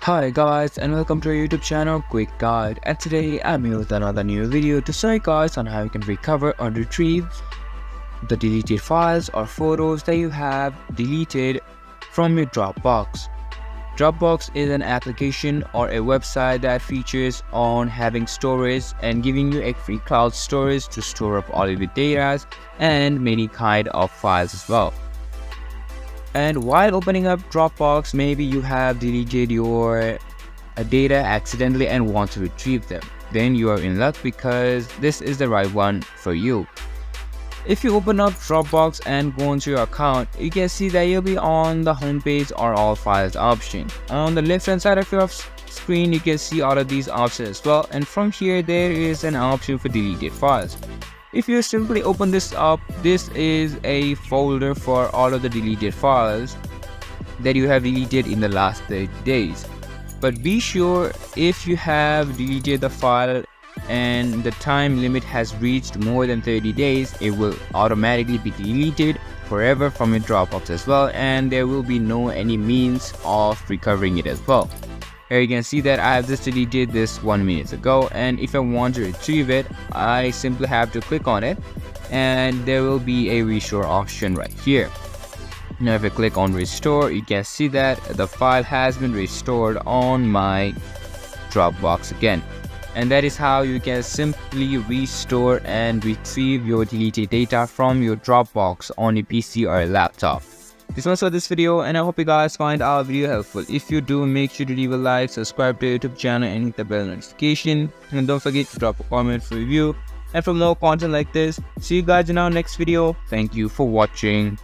Hi guys, and welcome to our YouTube channel Quick Guide, and today I'm here with another new video to show you guys on how you can recover or retrieve the deleted files or photos that you have deleted from your Dropbox. Dropbox is an application or a website that features on having storage and giving you a free cloud storage to store up all of your data and many kind of files as well. And while opening up Dropbox, maybe you have deleted your data accidentally and want to retrieve them. Then you are in luck because this is the right one for you. If you open up Dropbox and go into your account, you can see that you'll be on the home page or all files option. On the left hand side of your screen, you can see all of these options as well. And from here, there is an option for deleted files. If you simply open this up, this is a folder for all of the deleted files that you have deleted in the last 30 days. But be sure, if you have deleted the file and the time limit has reached more than 30 days, it will automatically be deleted forever from your Dropbox as well, and there will be no any means of recovering it as well. Here you can see that I have just deleted this 1 minute ago, and if I want to retrieve it, I simply have to click on it and there will be a restore option right here. Now if I click on restore, you can see that the file has been restored on my Dropbox again. And that is how you can simply restore and retrieve your deleted data from your Dropbox on your PC or a laptop. This was for this video, and I hope you guys find our video helpful. If you do, make sure to leave a like, subscribe to our YouTube channel and hit the bell notification. And don't forget to drop a comment for review. And for more content like this, see you guys in our next video. Thank you for watching.